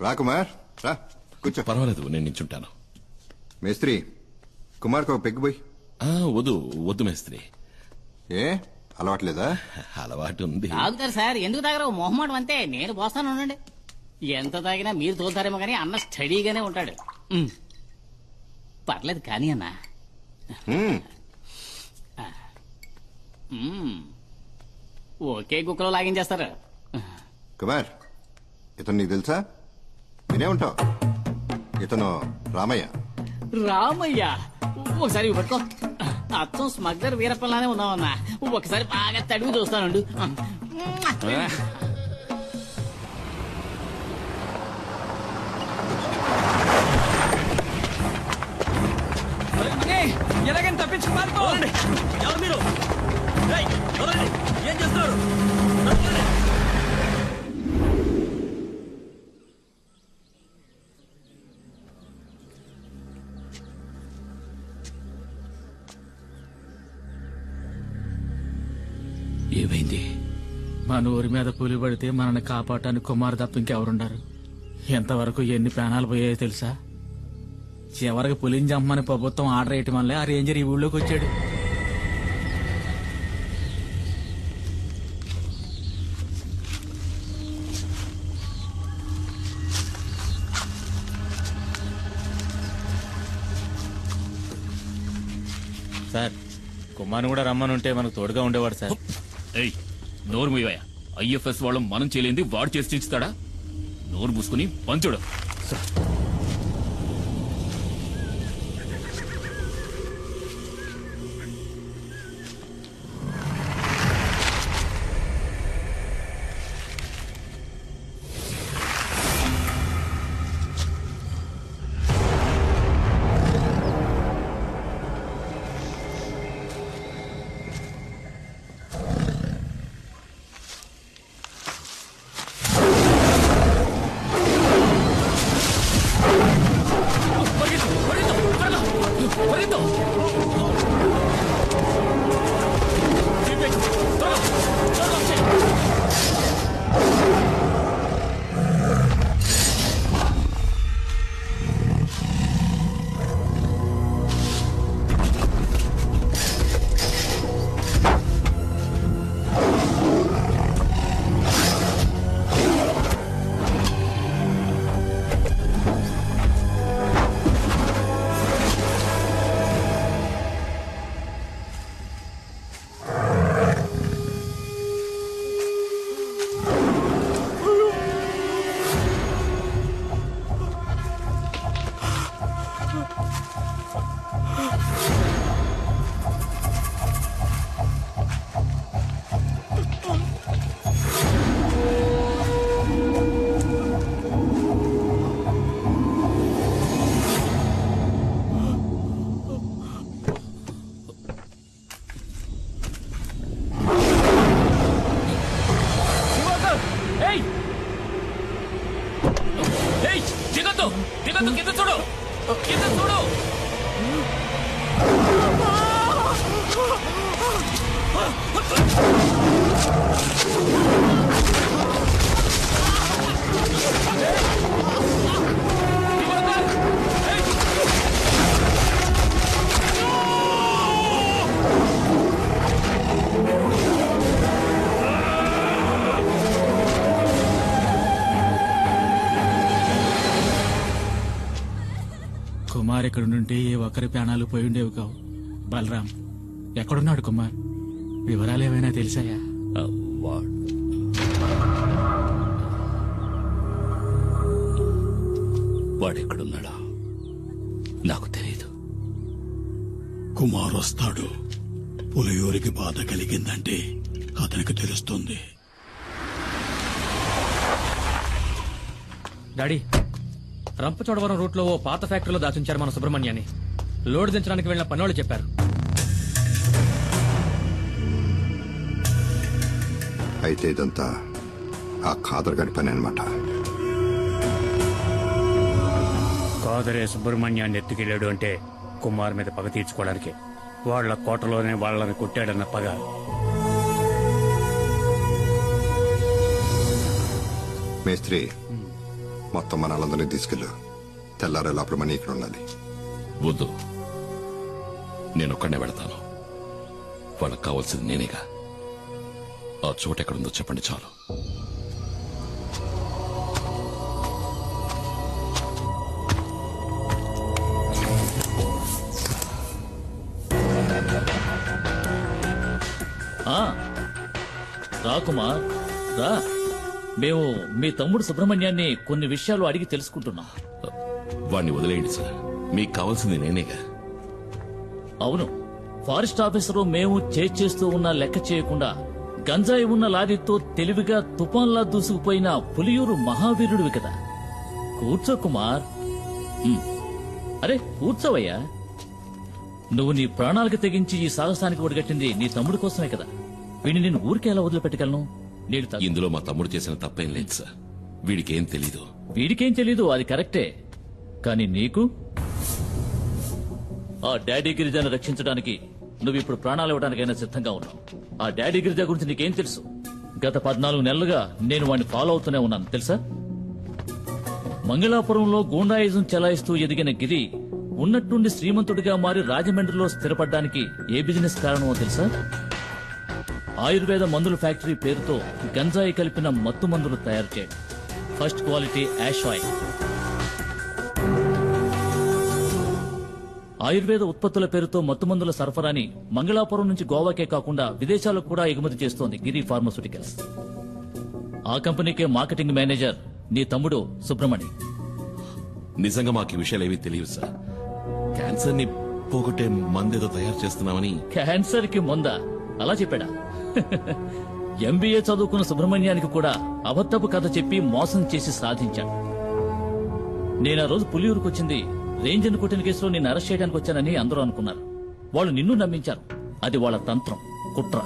రా కుమార్ రా కూర్చో. పర్వాలేదు, నేను నించుంటాను. మేస్త్రి, కుమార్కి ఒక పెగ్గు పోయి. వద్దు వద్దు మేస్త్రి. ఏ అలవాట్లేదా? అలవాటు ఉంది. తాగుతారు సార్, ఎందుకు తాగరు? మొహమాటం అంతే. నేను పోస్తాను ఉండండి. ఎంత తాగినా మీరు తోలుతారేమో కానీ అన్న స్టడీగానే ఉంటాడు. పర్లేదు కానీ అన్న. ఒకే కుక్కలో లాగించేస్తారు. కుమార్, ఇతను నీకు తెలుసా? వినే ఉంటావు. ఇతను రామయ్య. రామయ్య? ఒకసారి ఇవి పట్టుకో. అచ్చం స్మగ్లర్ వీరప్పలానే ఉన్నావన్నా. ఒకసారి బాగా తడివి చూస్తానండు. ఎలాగైనా తప్పించుకు పారిపోవాలి. ఎవరు మీరు? ఏం చేస్తున్నారు? ఏమైంది? మన ఊరి మీద పులి పడితే మనల్ని కాపాడటానికి కుమార్ తప్ప ఇంకెవరుండారు? ఎంతవరకు ఎన్ని ప్రాణాలు పోయాయో తెలుసా? చివరికి పులిని చంపమని ప్రభుత్వం ఆర్డర్ వేయటం వల్లే ఆ రేంజర్ ఈ ఊళ్ళోకి వచ్చాడు. సార్, కుమార్ని కూడా రమ్మని ఉంటే మనకు తోడుగా ఉండేవాడు సార్. ఏయ్, నోరు మూయవయ్యా. ఐఎఫ్ఎస్ వాళ్ళు మనం చేయలేంది వాడు చేసి చూస్తాడా? నోరు మూసుకుని పంచుడు. దిగద్దు, కింద చూడు, కింద చూడు. కుమార్ ఇక్కడ నుండి ఏ ఒక్కరి ప్రాణాలు పోయి ఉండేవి కావు. బలరాం ఎక్కడున్నాడు? కుమార్ వివరాలు ఏమైనా తెలిసాయా? వాడెక్కడున్నాడా నాకు తెలియదు. కుమార్ వస్తాడు. పులియూరికి బాధ కలిగిందంటే అతనికి తెలుస్తుంది. డాడీ, రంపచోడవరం రూట్ లో ఓ పాత ఫ్యాక్టరీలో దాచుంచారు మన సుబ్రహ్మణ్యాన్ని. లోడ్ దించడానికి వెళ్లిన పనోళ్ళు చెప్పారు. అయితే ఇదంతా ఆ ఖాదర్ గడి పని అనమాట. కాదరే సుబ్రహ్మణ్యాన్ని ఎత్తుకెళ్ళాడు అంటే కుమార్ మీద పగ తీర్చుకోవడానికి. వాళ్ల కోటలోనే వాళ్ళని కొట్టాడన్న పగ. మేస్త్రి మొత్తం మన వాళ్ళందరినీ తీసుకెళ్ళు. తెల్లారే లోపల మనీ ఇక్కడ ఉండాలి. వద్దు, నేనొక్కడనే వెళతాను. వాళ్ళకి కావాల్సింది నేనేగా. ఆ చోటు ఎక్కడుందో చెప్పండి చాలు. రా కుమార్ రా. మేము మీ తమ్ముడు సుబ్రహ్మణ్యాన్ని కొన్ని విషయాలు అడిగి తెలుసుకుంటున్నాం. వాణ్ణి వదిలేయండి సార్, మీకు కావాల్సింది నేనేగా. అవును, ఫారెస్ట్ ఆఫీసరు మేము చేస్తూ ఉన్న లెక్క చేయకుండా గంజాయి ఉన్న లారీతో తెలివిగా తుఫాన్లా దూసుకుపోయిన పులియూరు మహావీరుడివి కదా. కూర్చో కుమార్. అరే కూర్చోవయ్యా. నువ్వు నీ ప్రాణాలకు తెగించి ఈ సాహసానికి ఒడిగట్టింది నీ తమ్ముడి కోసమే కదా. వీడిని నేను ఊరికే ఎలా వదిలిపెట్టగలను? ఇందులో మా తమ్ముడు చేసిన తప్పేం లేదు సార్. వీడికేం తెలీదు. వీడికేం తెలీదు, అది కరెక్టే. కానీ నీకు ఆ డాడీ గిరిజాను రక్షించడానికి నువ్వు ఇప్పుడు ప్రాణాలు ఇవ్వడానికైనా సిద్ధంగా ఉన్నావు. ఆ డాడీ గిరిజా గురించి నీకేం తెలుసు? గత 14 నెలలుగా నేను వాడిని ఫాలో అవుతూనే ఉన్నాను తెలుసా. మంగళాపురంలో గూండాయిజం చెలాయిస్తూ ఎదిగిన గిరి ఉన్నట్టుండి శ్రీమంతుడిగా మారి రాజమండ్రిలో స్థిరపడ్డానికి ఏ బిజినెస్ కారణమో తెలుసా? ఆయుర్వేద మందుల ఫ్యాక్టరీ పేరుతో గంజాయి కలిపిన మత్తు మందులు తయారు చేయడం. First quality hash oil. ఆయుర్వేద ఉత్పత్తుల పేరుతో మత్తుమందుల సరఫరాని మంగళాపురం నుంచి గోవాకే కాకుండా విదేశాలకు కూడా ఎగుమతి చేస్తోంది గిరి ఫార్మాస్యూటికల్స్. ఆ కంపెనీకే మార్కెటింగ్ మేనేజర్ నీ తమ్ముడు సుబ్రహ్మణ్యం. నిజంగా మాకు ఈ విషయాలు ఏవీ తెలియదు సార్. క్యాన్సర్ ని పోగొట్టే మందేదో తయారు చేస్తున్నామని. క్యాన్సర్ కి ముందా అలా చెప్పాడా? ఎంబీఏ చదువుకున్న సుబ్రహ్మణ్యానికి కూడా అబద్ధపు కథ చెప్పి మోసం చేసి సాధించాడు. నేను ఆ రోజు పులియూరుకు వచ్చింది రేంజర్ కొట్టిన కేసులో నిన్ను అరెస్ట్ చేయడానికి వచ్చానని అందరూ అనుకున్నారు. వాళ్ళు నిన్ను నమ్మించారు. అది వాళ్ళ తంత్రం, కుట్ర.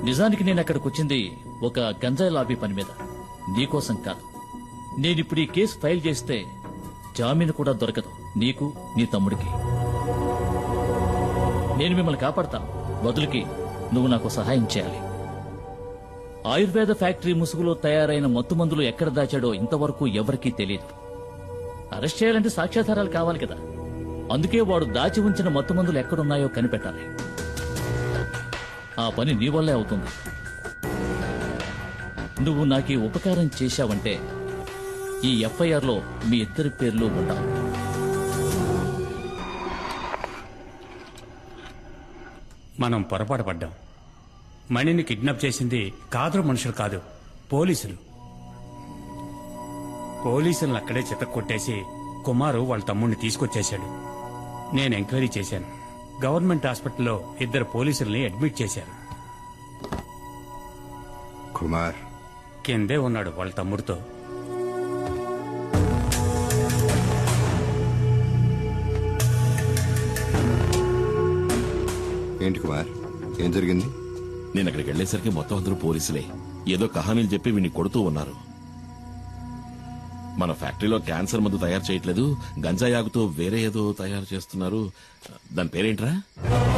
నిజానికి నేను అక్కడికి వచ్చింది ఒక గంజాయి లాబీ పని మీద, నీకోసం కాదు. నేనిప్పుడు ఈ కేసు ఫైల్ చేస్తే జామీను కూడా దొరకదు నీకు, నీ తమ్ముడికి. నేను మిమ్మల్ని కాపాడతాను. బదులుకి నువ్వు నాకు సహాయం చేయాలి. ఆయుర్వేద ఫ్యాక్టరీ ముసుగులో తయారైన మత్తుమందులు ఎక్కడ దాచాడో ఇంతవరకు ఎవరికీ తెలియదు. అరెస్ట్ చేయాలంటే సాక్ష్యాధారాలు కావాలి కదా. అందుకే వాడు దాచి ఉంచిన మత్తుమందులు ఎక్కడున్నాయో కనిపెట్టాలి. ఆ పని నీ వల్లే అవుతుంది. నువ్వు నాకు ఈ ఉపకారం చేశావంటే ఈ ఎఫ్ఐఆర్ లో మీ ఇద్దరి పేర్లు ఉండవు. మనం పొరపాటు పడ్డాం. మణిని కిడ్నాప్ చేసింది కాదు మనుషులు కాదు, పోలీసులు. పోలీసులను అక్కడే చితక్కొట్టేసి కుమారు వాళ్ళ తమ్ముడిని తీసుకొచ్చేశాడు. నేను ఎంక్వైరీ చేశాను. గవర్నమెంట్ హాస్పిటల్లో 2 పోలీసుల్ని అడ్మిట్ చేశారు. కుమార్ కిందే ఉన్నాడు వాళ్ళ తమ్ముడితో. ఏంటి కుమార్, ఏం జరిగింది? నేను అక్కడికి వెళ్లేసరికి మొత్తం అందరూ పోలీసులే. ఏదో కహానీలు చెప్పి వీడిని కొడుతూ ఉన్నారు. మన ఫ్యాక్టరీలో క్యాన్సర్ మందు తయారు చేయట్లేదు, గంజాయి ఆగుతో వేరే ఏదో తయారు చేస్తున్నారు. దాని పేరేంట్రా?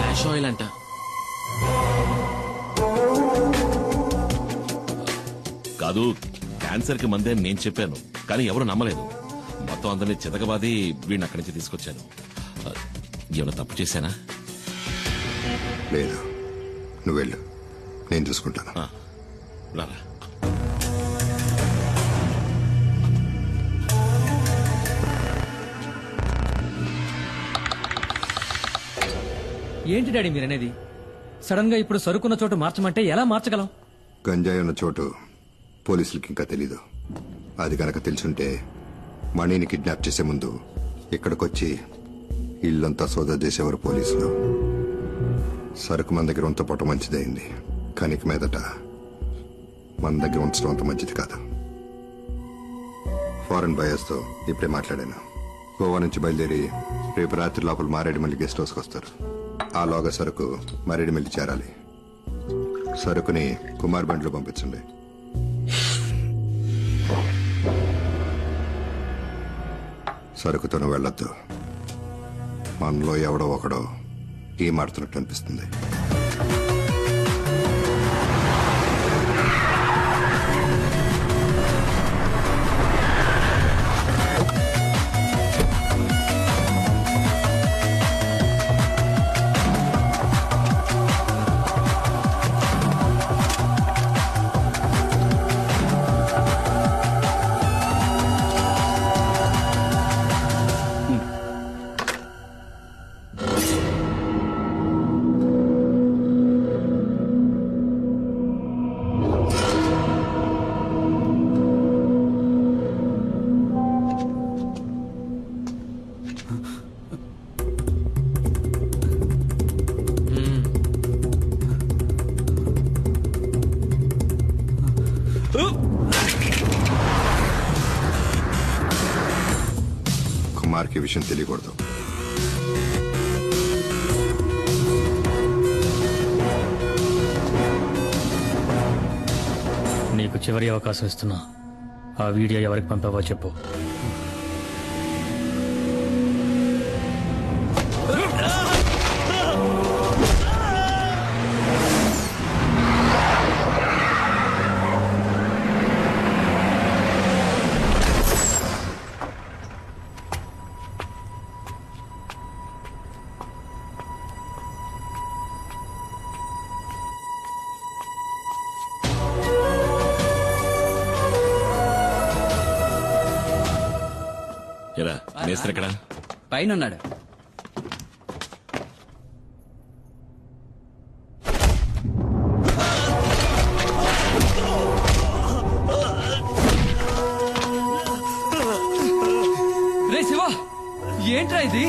యాష్ ఆయిల్ అంట. కాదు, క్యాన్సర్ కి మందే నేను చెప్పాను, కానీ ఎవరు నమ్మలేదు. మొత్తం అందరినీ చితకబాది వీడిని అక్కడి నుంచి తీసుకొచ్చాను. ఏమైనా తప్పు చేశానా? లేదు, నువ్వు వెళ్ళు, నేను చూసుకుంటాను. రారా. ఏంటి డాడీ మీరనేది? సడన్ గా ఇప్పుడు సరుకున్న చోటు మార్చమంటే ఎలా మార్చగలం? గంజాయి ఉన్న చోటు పోలీసులకి ఇంకా తెలీదు. అది కనుక తెలుసుంటే మణిని కిడ్నాప్ చేసే ముందు ఇక్కడికొచ్చి ఇల్లంతా సోదా చేసేవారు పోలీసులు. సరుకు మన దగ్గర ఉంచపోవటం మంచిదైంది, కానీ ఇక మీదట మన దగ్గర ఉంచడం అంత మంచిది కాదు. ఫారెన్ బయర్స్తో ఇప్పుడే మాట్లాడాను. గోవా నుంచి బయలుదేరి రేపు రాత్రి లోపల మారేడుమల్లి గెస్ట్ హౌస్కి వస్తారు. ఆలోగా సరుకు మారేడుమల్లి చేరాలి. సరుకుని కుమార్ బండిలో పంపించండి. సరుకుతోనూ వెళ్ళొద్దు. మనలో ఎవడో ఒకడో ఈ మాడుతున్నట్టు అనిపిస్తుంది. కుమార్కి విషయం తెలియకూడదు. నీకు చివరి అవకాశం ఇస్తున్నా. ఆ వీడియో ఎవరికి పంపావో చెప్పు. ఎరా మేస్త్రి ఎక్కడ? పైన ఉన్నాడు. రే శివ, ఏంట్రా ఇది?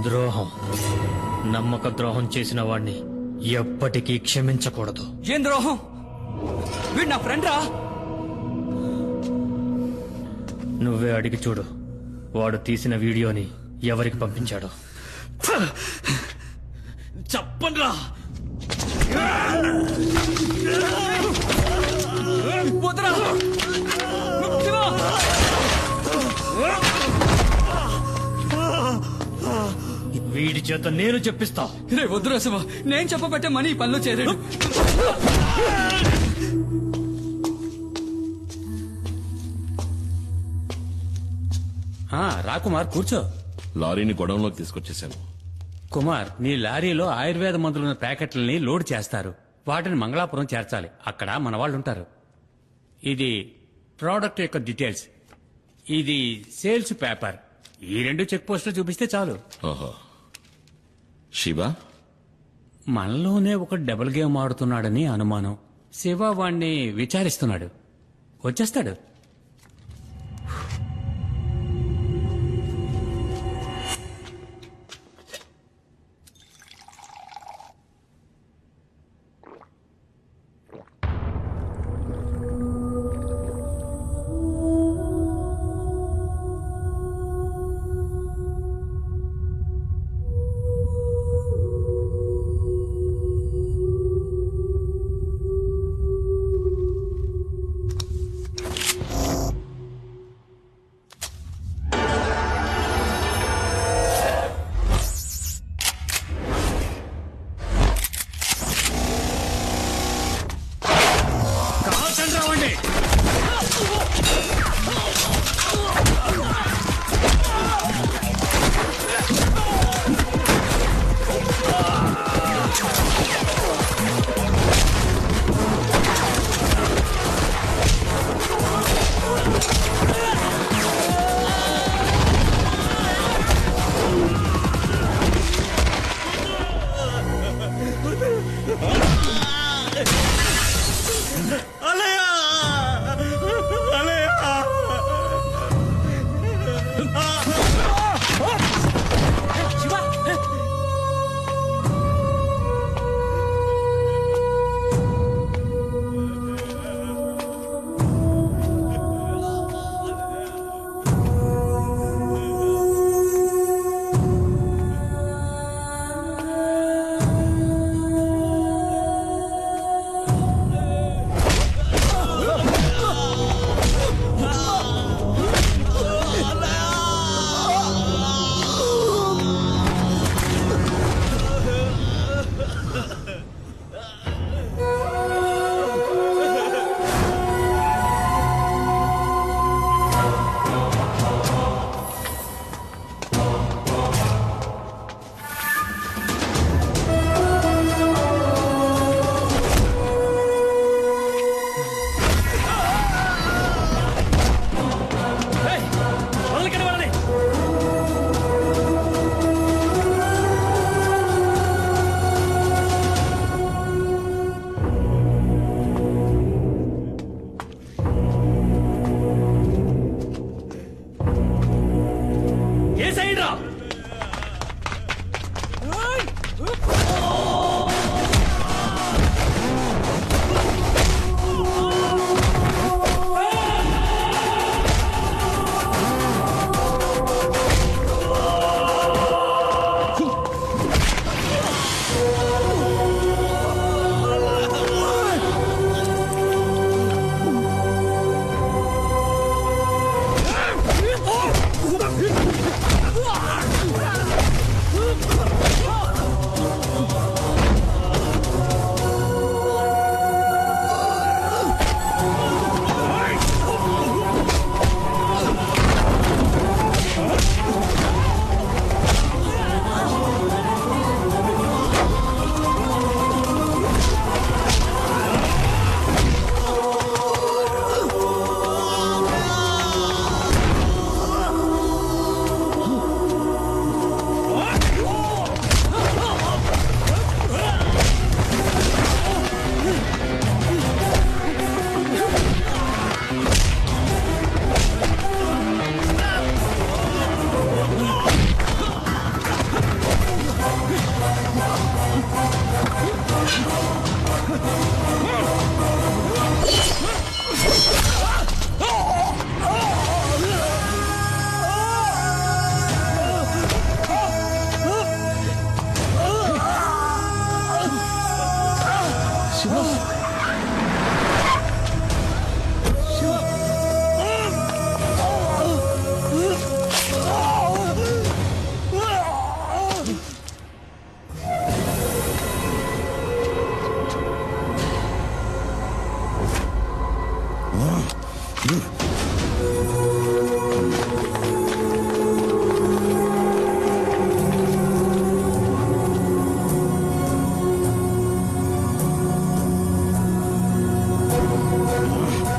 ద్రోహం, నమ్మక ద్రోహం చేసిన వాణ్ణి ఎప్పటికీ క్షమించకూడదు. ఏం ద్రోహం? వీడు నా ఫ్రెండ్ రా. నువ్వే అడిగి చూడు, వాడు తీసిన వీడియోని ఎవరికి పంపించాడో. చెప్పండ్రా. వదరా. శివ! వీడి చేత నేను చెప్పిస్తా. రే వద్దురా శివ, నేను చెప్పబట్టే మనీ ఈ పనిలో చేరాడు. రా కుమార్, కూర్చో. లారీని గొడవంలోకి తీసుకొచ్చేసాను. కుమార్, నీ లారీలో ఆయుర్వేద మందులున్న ప్యాకెట్లని లోడ్ చేస్తారు. వాటిని మంగళాపురం చేర్చాలి. అక్కడ మన వాళ్ళు ఉంటారు. ఇది ప్రోడక్ట్ యొక్క డీటెయిల్స్, ఇది సేల్స్ పేపర్. ఈ 2 చెక్ పోస్టులు చూపిస్తే చాలు. ఓహో, శివ మనలోనే ఒక డబుల్ గేమ్ ఆడుతున్నాడని అనుమానం. శివ వాణ్ణి విచారిస్తున్నాడు. వచ్చేస్తాడు.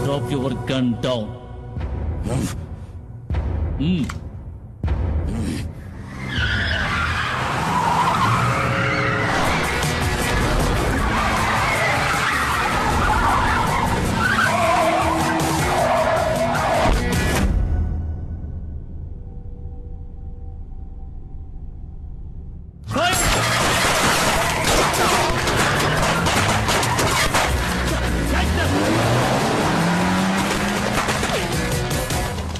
Drop your gun down.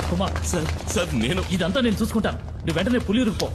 Kumar, sir నేను ఇదంతా నేను చూసుకుంటాను. నువ్వు వెంటనే పులియూరుకు పో.